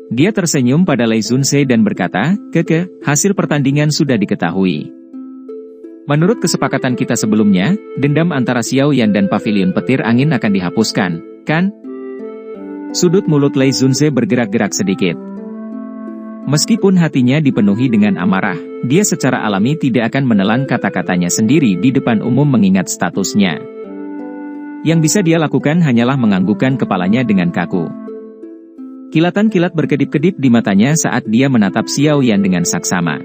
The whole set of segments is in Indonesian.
Dia tersenyum pada Lei Zunse dan berkata, "Keke, hasil pertandingan sudah diketahui. Menurut kesepakatan kita sebelumnya, dendam antara Xiao Yan dan Paviliun Petir Angin akan dihapuskan, kan?" Sudut mulut Lei Zunse bergerak-gerak sedikit. Meskipun hatinya dipenuhi dengan amarah, dia secara alami tidak akan menelan kata-katanya sendiri di depan umum mengingat statusnya. Yang bisa dia lakukan hanyalah menganggukkan kepalanya dengan kaku. Kilatan-kilat berkedip-kedip di matanya saat dia menatap Xiao Yan dengan saksama.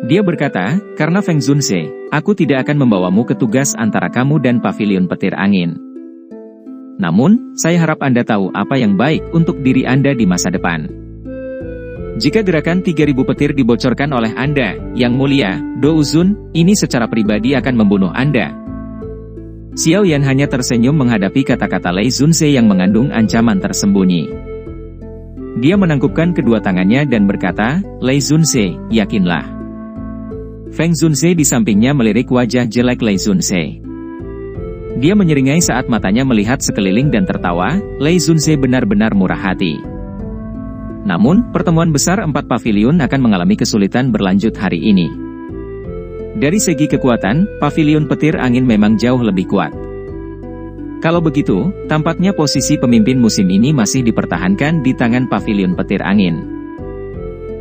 Dia berkata, "Karena Feng Zunse, aku tidak akan membawamu ke tugas antara kamu dan Paviliun Petir Angin. Namun, saya harap Anda tahu apa yang baik untuk diri Anda di masa depan. Jika gerakan 3000 petir dibocorkan oleh Anda, Yang Mulia, Do Uzun, ini secara pribadi akan membunuh Anda." Xiao Yan hanya tersenyum menghadapi kata-kata Lei Zunse yang mengandung ancaman tersembunyi. Dia menangkupkan kedua tangannya dan berkata, "Lei Zunse, yakinlah." Feng Zunse di sampingnya melirik wajah jelek Lei Zunse. Dia menyeringai saat matanya melihat sekeliling dan tertawa. Lei Zunse benar-benar murah hati. Namun, pertemuan besar 4 paviliun akan mengalami kesulitan berlanjut hari ini. Dari segi kekuatan, Paviliun Petir Angin memang jauh lebih kuat. Kalau begitu, tampaknya posisi pemimpin musim ini masih dipertahankan di tangan Paviliun Petir Angin.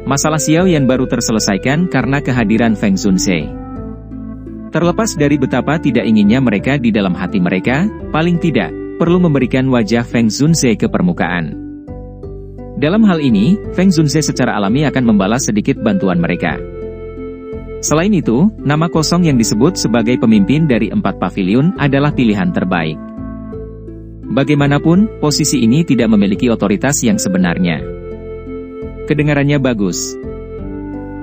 Masalah Xiao Yan baru terselesaikan karena kehadiran Feng Zunse. Terlepas dari betapa tidak inginnya mereka di dalam hati mereka, paling tidak, perlu memberikan wajah Feng Zunse ke permukaan. Dalam hal ini, Feng Zunse secara alami akan membalas sedikit bantuan mereka. Selain itu, nama kosong yang disebut sebagai pemimpin dari 4 paviliun adalah pilihan terbaik. Bagaimanapun, posisi ini tidak memiliki otoritas yang sebenarnya. Kedengarannya bagus.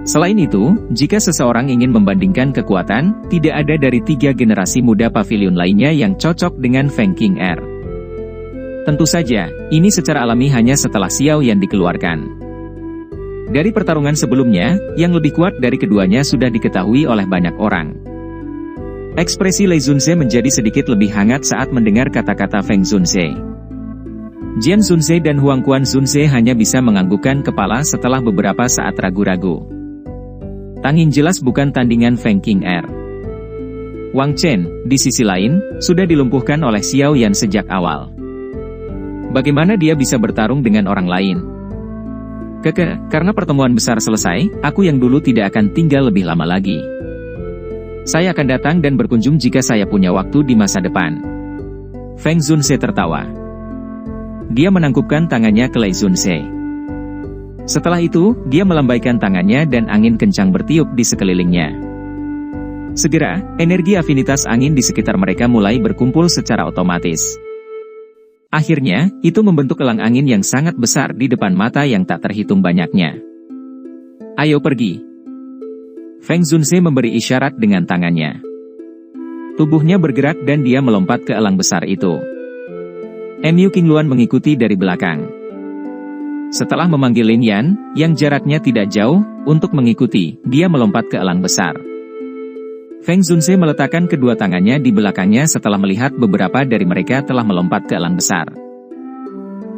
Selain itu, jika seseorang ingin membandingkan kekuatan, tidak ada dari 3 generasi muda paviliun lainnya yang cocok dengan Feng King Er. Tentu saja, ini secara alami hanya setelah Xiao Yan dikeluarkan. Dari pertarungan sebelumnya, yang lebih kuat dari keduanya sudah diketahui oleh banyak orang. Ekspresi Lei Zunse menjadi sedikit lebih hangat saat mendengar kata-kata Feng Zunse. Jian Zunse dan Huangquan Zunse hanya bisa menganggukkan kepala setelah beberapa saat ragu-ragu. Tangin jelas bukan tandingan Feng King Er. Wang Chen, di sisi lain, sudah dilumpuhkan oleh Xiao Yan sejak awal. Bagaimana dia bisa bertarung dengan orang lain? Karena pertemuan besar selesai, aku yang dulu tidak akan tinggal lebih lama lagi. Saya akan datang dan berkunjung jika saya punya waktu di masa depan. Feng Zunse tertawa. Dia menangkupkan tangannya ke Lei Zunse. Setelah itu, dia melambaikan tangannya dan angin kencang bertiup di sekelilingnya. Segera, energi afinitas angin di sekitar mereka mulai berkumpul secara otomatis. Akhirnya, itu membentuk elang angin yang sangat besar di depan mata yang tak terhitung banyaknya. "Ayo pergi." Feng Zunse memberi isyarat dengan tangannya. Tubuhnya bergerak dan dia melompat ke elang besar itu. Mu Qingluan mengikuti dari belakang. Setelah memanggil Lin Yan, yang jaraknya tidak jauh, untuk mengikuti, dia melompat ke elang besar. Feng Zunse meletakkan kedua tangannya di belakangnya setelah melihat beberapa dari mereka telah melompat ke elang besar.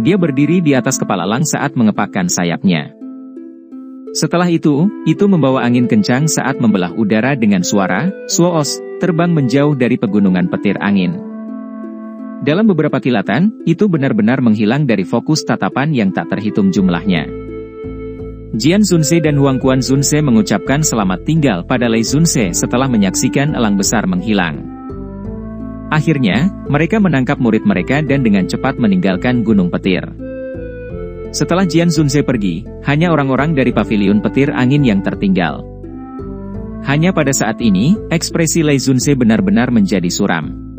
Dia berdiri di atas kepala elang saat mengepakkan sayapnya. Setelah itu membawa angin kencang saat membelah udara dengan suara, "Suoos," terbang menjauh dari pegunungan petir angin. Dalam beberapa kilatan, itu benar-benar menghilang dari fokus tatapan yang tak terhitung jumlahnya. Jian Zunse dan Huangquan Zunse mengucapkan selamat tinggal pada Lei Zunse setelah menyaksikan elang besar menghilang. Akhirnya, mereka menangkap murid mereka dan dengan cepat meninggalkan Gunung Petir. Setelah Jian Zunse pergi, hanya orang-orang dari Paviliun Petir Angin yang tertinggal. Hanya pada saat ini, ekspresi Lei Zunse benar-benar menjadi suram.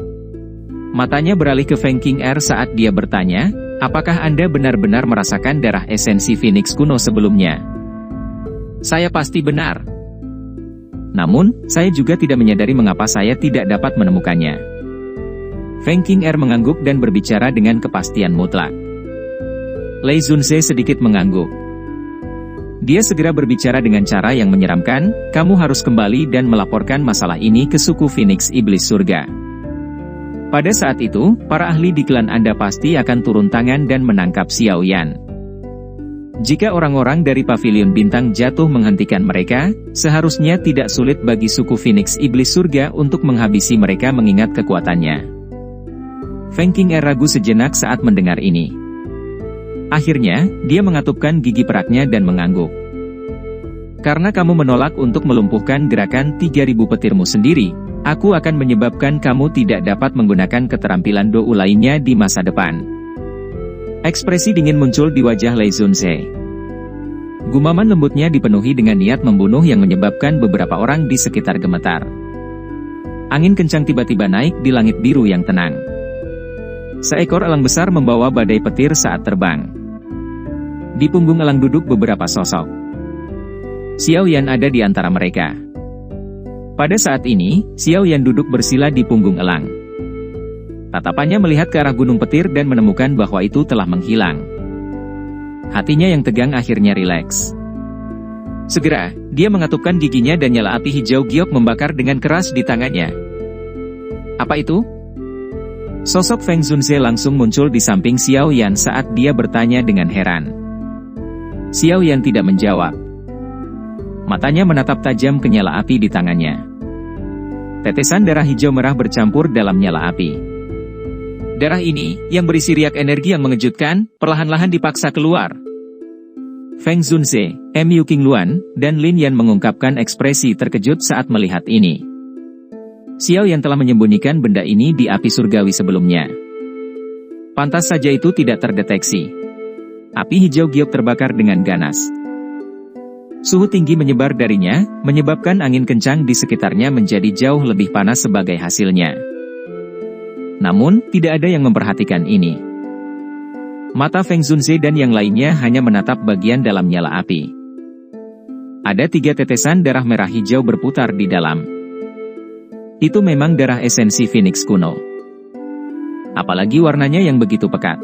Matanya beralih ke Feng King Er saat dia bertanya, "Apakah Anda benar-benar merasakan darah esensi Phoenix kuno sebelumnya?" "Saya pasti benar. Namun, saya juga tidak menyadari mengapa saya tidak dapat menemukannya." Feng King Er mengangguk dan berbicara dengan kepastian mutlak. Lei Zunse sedikit mengangguk. Dia segera berbicara dengan cara yang menyeramkan, "Kamu harus kembali dan melaporkan masalah ini ke suku Phoenix Iblis Surga. Pada saat itu, para ahli di klan Anda pasti akan turun tangan dan menangkap Xiao Yan." Jika orang-orang dari Pavilion Bintang jatuh menghentikan mereka, seharusnya tidak sulit bagi suku Phoenix Iblis Surga untuk menghabisi mereka mengingat kekuatannya. Feng Qing'e ragu sejenak saat mendengar ini. Akhirnya, dia mengatupkan gigi peraknya dan mengangguk. Karena kamu menolak untuk melumpuhkan gerakan 3.000 petirmu sendiri, aku akan menyebabkan kamu tidak dapat menggunakan keterampilan Dou lainnya di masa depan. Ekspresi dingin muncul di wajah Lei Zunze. Gumaman lembutnya dipenuhi dengan niat membunuh yang menyebabkan beberapa orang di sekitar gemetar. Angin kencang tiba-tiba naik di langit biru yang tenang. Seekor elang besar membawa badai petir saat terbang. Di punggung elang duduk beberapa sosok. Xiao Yan ada di antara mereka. Pada saat ini, Xiao Yan duduk bersila di punggung elang. Tatapannya melihat ke arah gunung petir dan menemukan bahwa itu telah menghilang. Hatinya yang tegang akhirnya rileks. Segera, dia mengatupkan giginya dan nyala api hijau giok membakar dengan keras di tangannya. Apa itu? Sosok Feng Zunze langsung muncul di samping Xiao Yan saat dia bertanya dengan heran. Xiao Yan tidak menjawab. Matanya menatap tajam ke nyala api di tangannya. Tetesan darah hijau merah bercampur dalam nyala api. Darah ini, yang berisi riak energi yang mengejutkan, perlahan-lahan dipaksa keluar. Feng Zunze, Mu Qingluan, dan Lin Yan mengungkapkan ekspresi terkejut saat melihat ini. Xiao Yan telah menyembunyikan benda ini di api surgawi sebelumnya. Pantas saja itu tidak terdeteksi. Api hijau giok terbakar dengan ganas. Suhu tinggi menyebar darinya, menyebabkan angin kencang di sekitarnya menjadi jauh lebih panas sebagai hasilnya. Namun, tidak ada yang memperhatikan ini. Mata Feng Zunze dan yang lainnya hanya menatap bagian dalam nyala api. Ada 3 tetesan darah merah hijau berputar di dalam. Itu memang darah esensi Phoenix kuno. Apalagi warnanya yang begitu pekat.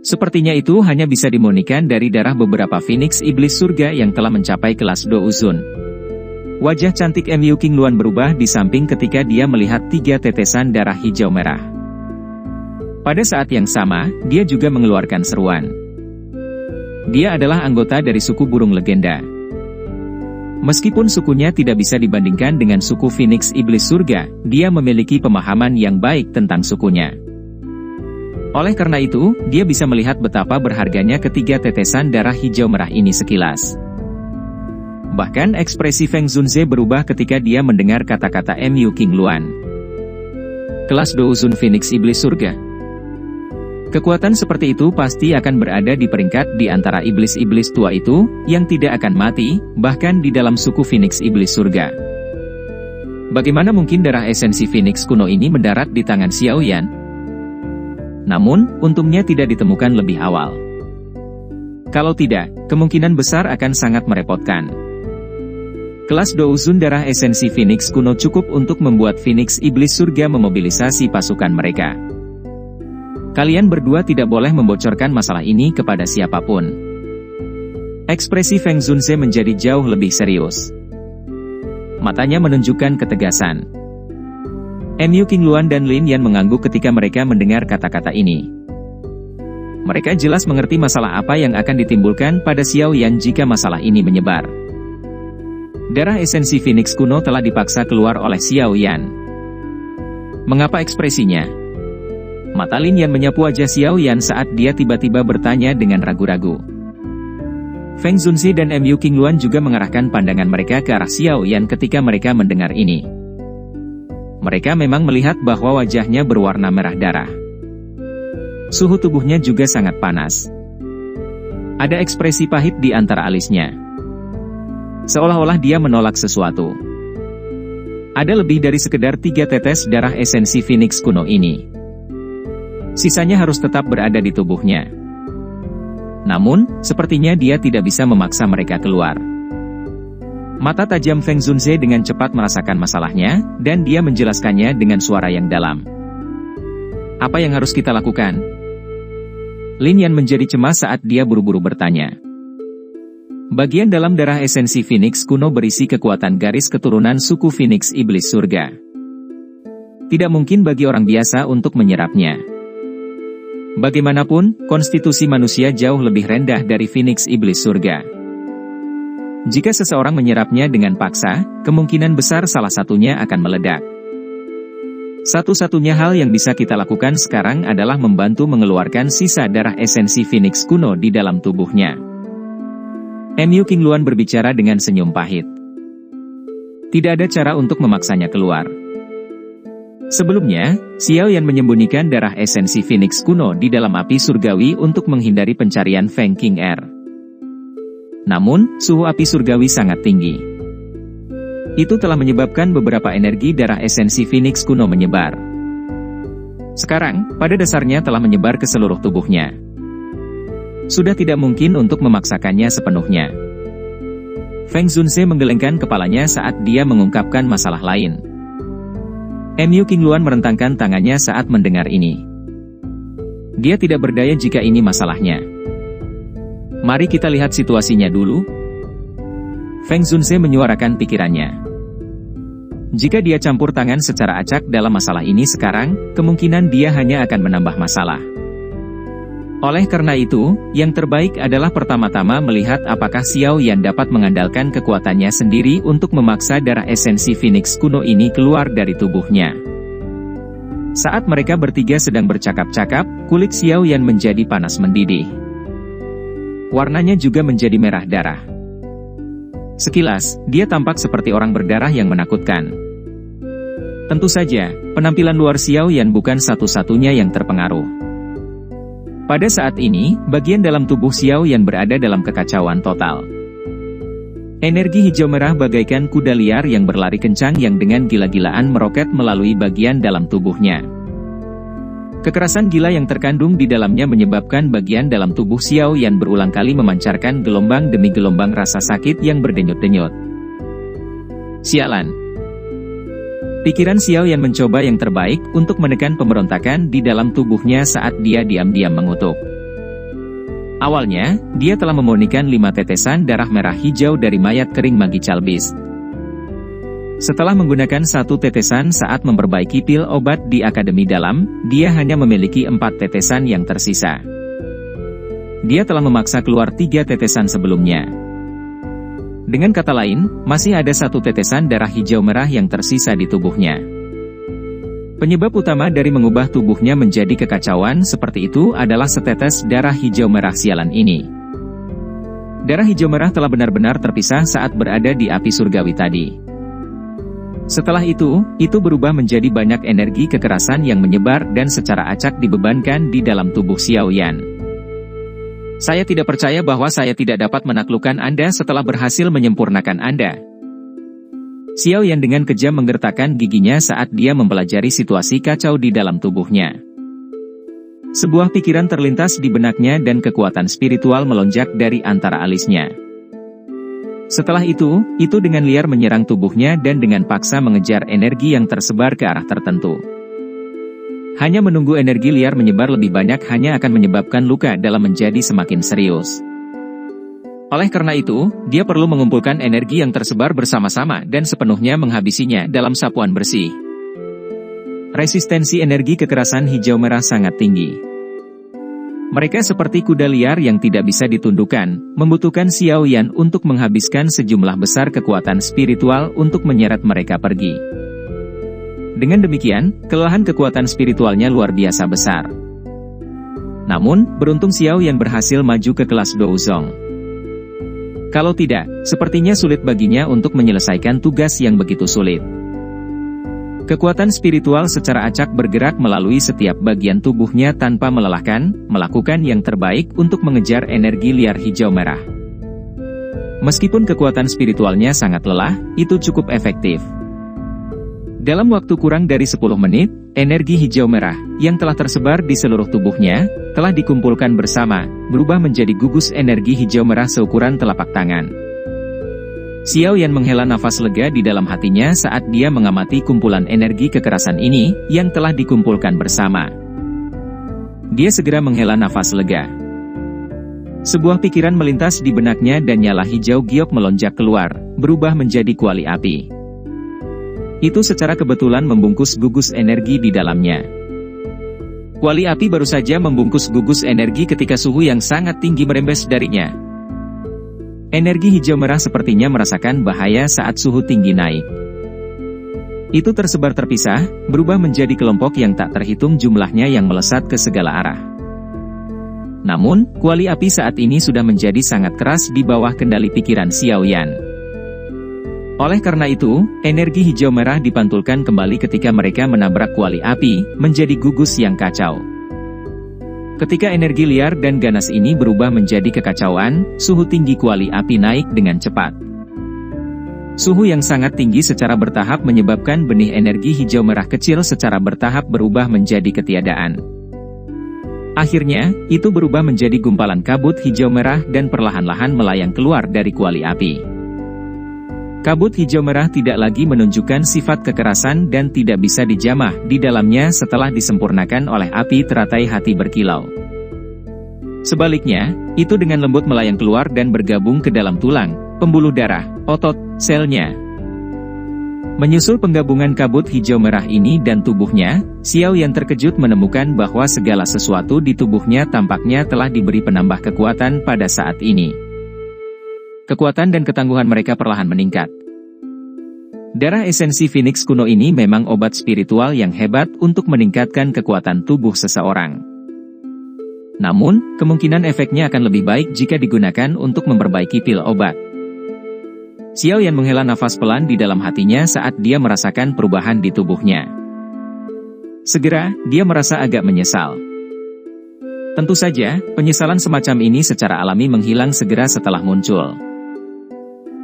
Sepertinya itu hanya bisa dimurnikan dari darah beberapa Phoenix Iblis Surga yang telah mencapai kelas Douzun. Wajah cantik Mu Qingluan berubah di samping ketika dia melihat 3 tetesan darah hijau merah. Pada saat yang sama, dia juga mengeluarkan seruan. Dia adalah anggota dari suku burung legenda. Meskipun sukunya tidak bisa dibandingkan dengan suku Phoenix Iblis Surga, dia memiliki pemahaman yang baik tentang sukunya. Oleh karena itu, dia bisa melihat betapa berharganya ketiga tetesan darah hijau merah ini sekilas. Bahkan ekspresi Feng Zunze berubah ketika dia mendengar kata-kata Mu Qingluan. Kelas Douzun Phoenix Iblis Surga. Kekuatan seperti itu pasti akan berada di peringkat di antara iblis-iblis tua itu, yang tidak akan mati, bahkan di dalam suku Phoenix Iblis Surga. Bagaimana mungkin darah esensi Phoenix kuno ini mendarat di tangan Xiao Yan? Namun, untungnya tidak ditemukan lebih awal. Kalau tidak, kemungkinan besar akan sangat merepotkan. Kelas Douzun darah esensi Phoenix kuno cukup untuk membuat Phoenix Iblis Surga memobilisasi pasukan mereka. Kalian berdua tidak boleh membocorkan masalah ini kepada siapapun. Ekspresi Feng Zunze menjadi jauh lebih serius. Matanya menunjukkan ketegasan. Mu Qingluan dan Lin Yan mengangguk ketika mereka mendengar kata-kata ini. Mereka jelas mengerti masalah apa yang akan ditimbulkan pada Xiao Yan jika masalah ini menyebar. Darah esensi Phoenix kuno telah dipaksa keluar oleh Xiao Yan. Mengapa ekspresinya? Mata Lin Yan menyapu wajah Xiao Yan saat dia tiba-tiba bertanya dengan ragu-ragu. Feng Zunze dan Mu Qingluan juga mengarahkan pandangan mereka ke arah Xiao Yan ketika mereka mendengar ini. Mereka memang melihat bahwa wajahnya berwarna merah darah. Suhu tubuhnya juga sangat panas. Ada ekspresi pahit di antara alisnya. Seolah-olah dia menolak sesuatu. Ada lebih dari sekedar 3 tetes darah esensi Phoenix kuno ini. Sisanya harus tetap berada di tubuhnya. Namun, sepertinya dia tidak bisa memaksa mereka keluar. Mata tajam Feng Zunze dengan cepat merasakan masalahnya, dan dia menjelaskannya dengan suara yang dalam. Apa yang harus kita lakukan? Lin Yan menjadi cemas saat dia buru-buru bertanya. Bagian dalam darah esensi Phoenix kuno berisi kekuatan garis keturunan suku Phoenix Iblis Surga. Tidak mungkin bagi orang biasa untuk menyerapnya. Bagaimanapun, konstitusi manusia jauh lebih rendah dari Phoenix iblis surga. Jika seseorang menyerapnya dengan paksa, kemungkinan besar salah satunya akan meledak. Satu-satunya hal yang bisa kita lakukan sekarang adalah membantu mengeluarkan sisa darah esensi Phoenix kuno di dalam tubuhnya. Mu Qingluan berbicara dengan senyum pahit. Tidak ada cara untuk memaksanya keluar. Sebelumnya, Xiao Yan menyembunyikan darah esensi Phoenix kuno di dalam api surgawi untuk menghindari pencarian Feng Qing'er. Namun, suhu api surgawi sangat tinggi. Itu telah menyebabkan beberapa energi darah esensi Phoenix kuno menyebar. Sekarang, pada dasarnya telah menyebar ke seluruh tubuhnya. Sudah tidak mungkin untuk memaksakannya sepenuhnya. Feng Zunze menggelengkan kepalanya saat dia mengungkapkan masalah lain. Mu Qingluan merentangkan tangannya saat mendengar ini. Dia tidak berdaya jika ini masalahnya. Mari kita lihat situasinya dulu. Feng Zunze menyuarakan pikirannya. Jika dia campur tangan secara acak dalam masalah ini sekarang, kemungkinan dia hanya akan menambah masalah. Oleh karena itu, yang terbaik adalah pertama-tama melihat apakah Xiao Yan dapat mengandalkan kekuatannya sendiri untuk memaksa darah esensi Phoenix kuno ini keluar dari tubuhnya. Saat mereka bertiga sedang bercakap-cakap, kulit Xiao Yan menjadi panas mendidih. Warnanya juga menjadi merah darah. Sekilas, dia tampak seperti orang berdarah yang menakutkan. Tentu saja, penampilan luar Xiao Yan bukan satu-satunya yang terpengaruh. Pada saat ini, bagian dalam tubuh Xiao Yan berada dalam kekacauan total. Energi hijau merah bagaikan kuda liar yang berlari kencang yang dengan gila-gilaan meroket melalui bagian dalam tubuhnya. Kekerasan gila yang terkandung di dalamnya menyebabkan bagian dalam tubuh Xiao Yan berulang kali memancarkan gelombang demi gelombang rasa sakit yang berdenyut-denyut. Sialan. Pikiran Xiao Yan mencoba yang terbaik untuk menekan pemberontakan di dalam tubuhnya saat dia diam-diam mengutuk. Awalnya, dia telah memurnikan 5 tetesan darah merah hijau dari mayat kering Magical Beast. Setelah menggunakan 1 tetesan saat memperbaiki pil obat di Akademi Dalam, dia hanya memiliki 4 tetesan yang tersisa. Dia telah memaksa keluar 3 tetesan sebelumnya. Dengan kata lain, masih ada 1 tetesan darah hijau merah yang tersisa di tubuhnya. Penyebab utama dari mengubah tubuhnya menjadi kekacauan seperti itu adalah setetes darah hijau merah sialan ini. Darah hijau merah telah benar-benar terpisah saat berada di api surgawi tadi. Setelah itu berubah menjadi banyak energi kekerasan yang menyebar dan secara acak dibebankan di dalam tubuh Xiao Yan. Saya tidak percaya bahwa saya tidak dapat menaklukkan Anda setelah berhasil menyempurnakan Anda. Xiao Yan dengan kejam menggertakkan giginya saat dia mempelajari situasi kacau di dalam tubuhnya. Sebuah pikiran terlintas di benaknya dan kekuatan spiritual melonjak dari antara alisnya. Setelah itu dengan liar menyerang tubuhnya dan dengan paksa mengejar energi yang tersebar ke arah tertentu. Hanya menunggu energi liar menyebar lebih banyak hanya akan menyebabkan luka dalam menjadi semakin serius. Oleh karena itu, dia perlu mengumpulkan energi yang tersebar bersama-sama dan sepenuhnya menghabisinya dalam sapuan bersih. Resistensi energi kekerasan hijau merah sangat tinggi. Mereka seperti kuda liar yang tidak bisa ditundukkan, membutuhkan Xiao Yan untuk menghabiskan sejumlah besar kekuatan spiritual untuk menyeret mereka pergi. Dengan demikian, kelelahan kekuatan spiritualnya luar biasa besar. Namun, beruntung Xiao Yan berhasil maju ke kelas Douzong. Kalau tidak, sepertinya sulit baginya untuk menyelesaikan tugas yang begitu sulit. Kekuatan spiritual secara acak bergerak melalui setiap bagian tubuhnya tanpa melelahkan, melakukan yang terbaik untuk mengejar energi liar hijau merah. Meskipun kekuatan spiritualnya sangat lelah, itu cukup efektif. Dalam waktu kurang dari 10 menit, energi hijau merah, yang telah tersebar di seluruh tubuhnya, telah dikumpulkan bersama, berubah menjadi gugus energi hijau merah seukuran telapak tangan. Xiao Yan menghela nafas lega di dalam hatinya saat dia mengamati kumpulan energi kekerasan ini, yang telah dikumpulkan bersama. Dia segera menghela nafas lega. Sebuah pikiran melintas di benaknya dan nyala hijau giok melonjak keluar, berubah menjadi kuali api. Itu secara kebetulan membungkus gugus energi di dalamnya. Kuali api baru saja membungkus gugus energi ketika suhu yang sangat tinggi merembes darinya. Energi hijau merah sepertinya merasakan bahaya saat suhu tinggi naik. Itu tersebar terpisah, berubah menjadi kelompok yang tak terhitung jumlahnya yang melesat ke segala arah. Namun, kuali api saat ini sudah menjadi sangat keras di bawah kendali pikiran Xiao Yan. Oleh karena itu, energi hijau merah dipantulkan kembali ketika mereka menabrak kuali api, menjadi gugus yang kacau. Ketika energi liar dan ganas ini berubah menjadi kekacauan, suhu tinggi kuali api naik dengan cepat. Suhu yang sangat tinggi secara bertahap menyebabkan benih energi hijau merah kecil secara bertahap berubah menjadi ketiadaan. Akhirnya, itu berubah menjadi gumpalan kabut hijau merah dan perlahan-lahan melayang keluar dari kuali api. Kabut hijau merah tidak lagi menunjukkan sifat kekerasan dan tidak bisa dijamah di dalamnya setelah disempurnakan oleh api teratai hati berkilau. Sebaliknya, itu dengan lembut melayang keluar dan bergabung ke dalam tulang, pembuluh darah, otot, selnya. Menyusul penggabungan kabut hijau merah ini dan tubuhnya, Xiao Yan terkejut menemukan bahwa segala sesuatu di tubuhnya tampaknya telah diberi penambah kekuatan pada saat ini. Kekuatan dan ketangguhan mereka perlahan meningkat. Darah esensi Phoenix kuno ini memang obat spiritual yang hebat untuk meningkatkan kekuatan tubuh seseorang. Namun, kemungkinan efeknya akan lebih baik jika digunakan untuk memperbaiki pil obat. Xiao Yan menghela nafas pelan di dalam hatinya saat dia merasakan perubahan di tubuhnya. Segera, dia merasa agak menyesal. Tentu saja, penyesalan semacam ini secara alami menghilang segera setelah muncul.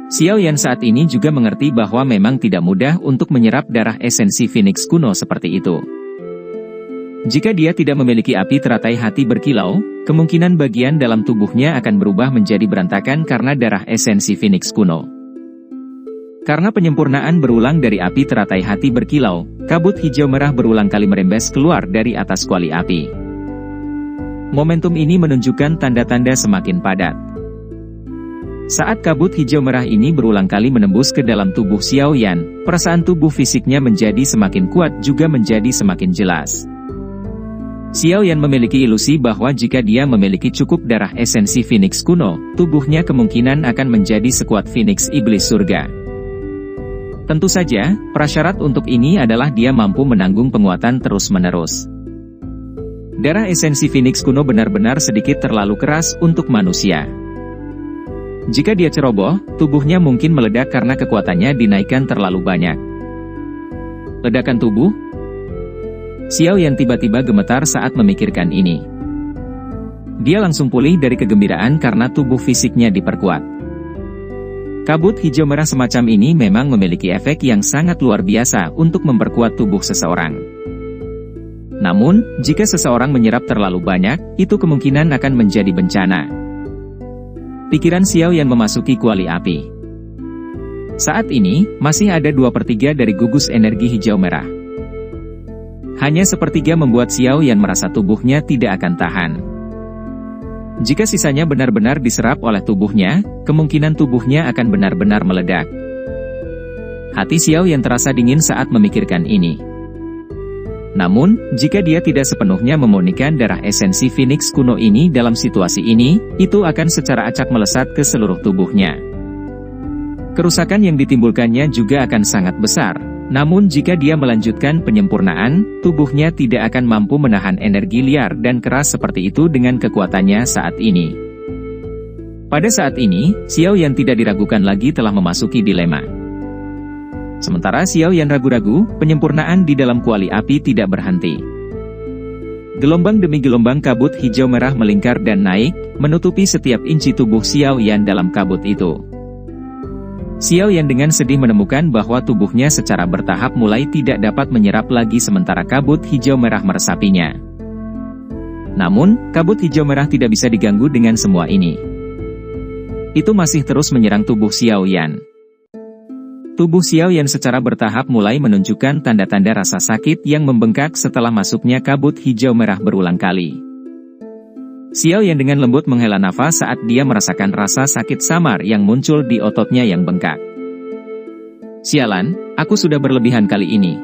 Xiao Yan saat ini juga mengerti bahwa memang tidak mudah untuk menyerap darah esensi Phoenix kuno seperti itu. Jika dia tidak memiliki api teratai hati berkilau, kemungkinan bagian dalam tubuhnya akan berubah menjadi berantakan karena darah esensi Phoenix kuno. Karena penyempurnaan berulang dari api teratai hati berkilau, kabut hijau merah berulang kali merembes keluar dari atas kuali api. Momentum ini menunjukkan tanda-tanda semakin padat. Saat kabut hijau merah ini berulang kali menembus ke dalam tubuh Xiao Yan, perasaan tubuh fisiknya menjadi semakin kuat juga menjadi semakin jelas. Xiao Yan memiliki ilusi bahwa jika dia memiliki cukup darah esensi Phoenix kuno, tubuhnya kemungkinan akan menjadi sekuat Phoenix iblis surga. Tentu saja, prasyarat untuk ini adalah dia mampu menanggung penguatan terus-menerus. Darah esensi Phoenix kuno benar-benar sedikit terlalu keras untuk manusia. Jika dia ceroboh, tubuhnya mungkin meledak karena kekuatannya dinaikkan terlalu banyak. Ledakan tubuh? Xiao Yan tiba-tiba gemetar saat memikirkan ini. Dia langsung pulih dari kegembiraan karena tubuh fisiknya diperkuat. Kabut hijau merah semacam ini memang memiliki efek yang sangat luar biasa untuk memperkuat tubuh seseorang. Namun, jika seseorang menyerap terlalu banyak, itu kemungkinan akan menjadi bencana. Pikiran Xiao Yan memasuki kuali api. Saat ini, masih ada 2/3 dari gugus energi hijau merah. Hanya sepertiga membuat Xiao Yan merasa tubuhnya tidak akan tahan. Jika sisanya benar-benar diserap oleh tubuhnya, kemungkinan tubuhnya akan benar-benar meledak. Hati Xiao Yan terasa dingin saat memikirkan ini. Namun, jika dia tidak sepenuhnya memurnikan darah esensi Phoenix kuno ini dalam situasi ini, itu akan secara acak melesat ke seluruh tubuhnya. Kerusakan yang ditimbulkannya juga akan sangat besar. Namun jika dia melanjutkan penyempurnaan, tubuhnya tidak akan mampu menahan energi liar dan keras seperti itu dengan kekuatannya saat ini. Pada saat ini, Xiao Yan tidak diragukan lagi telah memasuki dilema. Sementara Xiao Yan ragu-ragu, penyempurnaan di dalam kuali api tidak berhenti. Gelombang demi gelombang kabut hijau merah melingkar dan naik, menutupi setiap inci tubuh Xiao Yan dalam kabut itu. Xiao Yan dengan sedih menemukan bahwa tubuhnya secara bertahap mulai tidak dapat menyerap lagi sementara kabut hijau merah meresapinya. Namun, kabut hijau merah tidak bisa diganggu dengan semua ini. Itu masih terus menyerang tubuh Xiao Yan. Tubuh Xiao Yan secara bertahap mulai menunjukkan tanda-tanda rasa sakit yang membengkak setelah masuknya kabut hijau merah berulang kali. Xiao Yan dengan lembut menghela nafas saat dia merasakan rasa sakit samar yang muncul di ototnya yang bengkak. Sialan, aku sudah berlebihan kali ini.